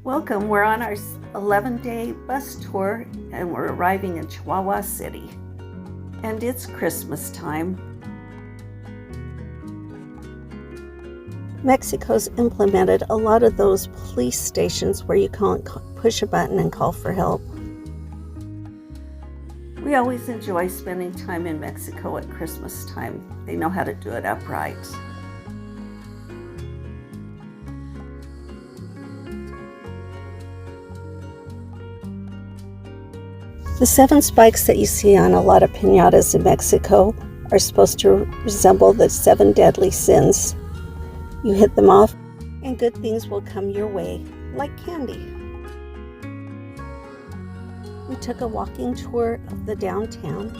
Welcome, we're on our 11-day bus tour and we're arriving in Chihuahua City. And it's Christmas time. Mexico's implemented a lot of those police stations where you can't push a button and call for help. We always enjoy spending time in Mexico at Christmas time. They know how to do it upright. The 7 spikes that you see on a lot of piñatas in Mexico are supposed to resemble the 7 deadly sins. You hit them off and good things will come your way, like candy. We took a walking tour of the downtown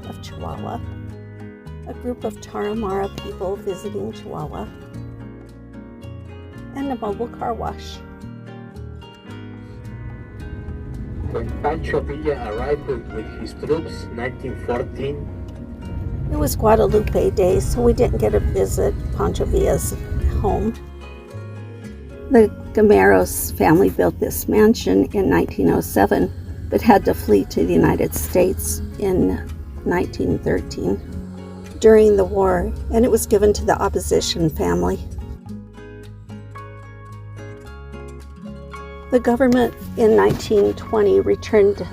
of Chihuahua, a group of Tarahumara people visiting Chihuahua, and a mobile car wash. When Pancho Villa arrived with his troops in 1914. It was Guadalupe Day, so we didn't get to visit Pancho Villa's home. The Gameros family built this mansion in 1907, but had to flee to the United States in 1913 during the war, and it was given to the opposition family. The government in 1920 returned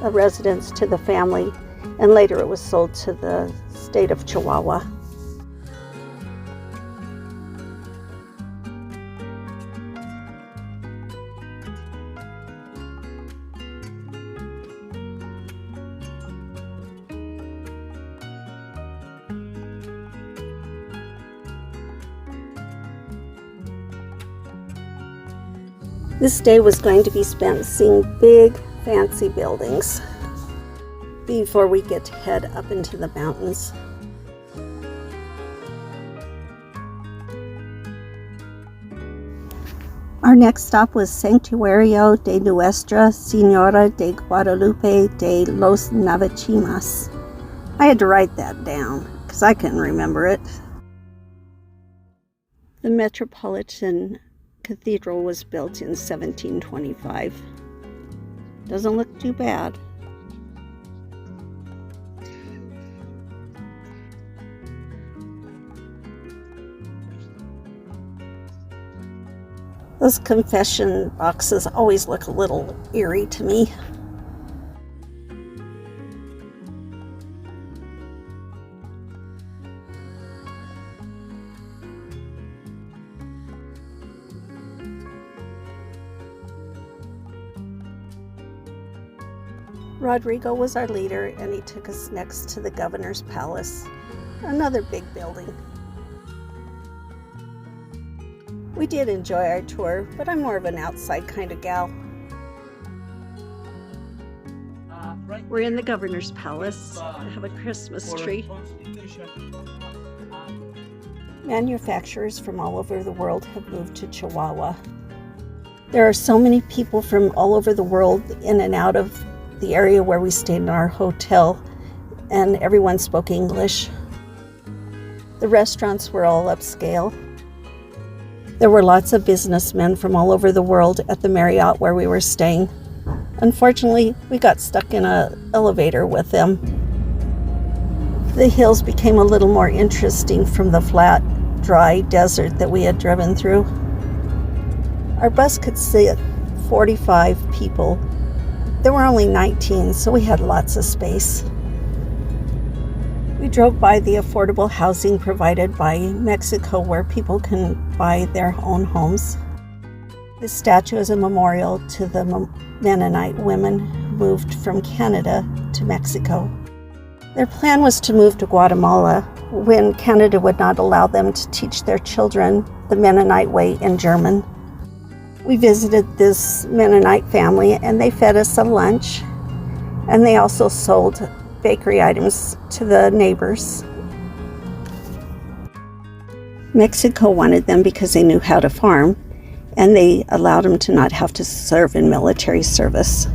a residence to the family, and later it was sold to the state of Chihuahua. This day was going to be spent seeing big, fancy buildings before we get to head up into the mountains. Our next stop was Santuario de Nuestra Señora de Guadalupe de los Navachimas. I had to write that down because I couldn't remember it. The Metropolitan Cathedral was built in 1725. Doesn't look too bad. Those confession boxes always look a little eerie to me. Rodrigo was our leader, and he took us next to the governor's palace, another big building. We did enjoy our tour, but I'm more of an outside kind of gal. We're in the governor's palace. They have a Christmas tree. Manufacturers from all over the world have moved to Chihuahua. There are so many people from all over the world in and out of the area where we stayed in our hotel, and everyone spoke English. The restaurants were all upscale. There were lots of businessmen from all over the world at the Marriott where we were staying. Unfortunately, we got stuck in an elevator with them. The hills became a little more interesting from the flat, dry desert that we had driven through. Our bus could sit 45 people. There were only 19, so we had lots of space. We drove by the affordable housing provided by Mexico, where people can buy their own homes. This statue is a memorial to the Mennonite women who moved from Canada to Mexico. Their plan was to move to Guatemala when Canada would not allow them to teach their children the Mennonite way in German. We visited this Mennonite family and they fed us a lunch, and they also sold bakery items to the neighbors. Mexico wanted them because they knew how to farm, and they allowed them to not have to serve in military service.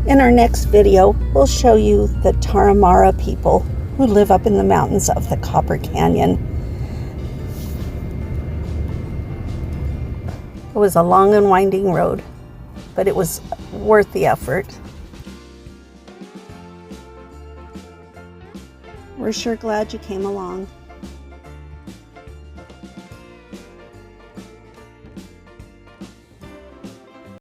In our next video, we'll show you the Tarahumara people who live up in the mountains of the Copper Canyon. It was a long and winding road, but it was worth the effort. We're sure glad you came along.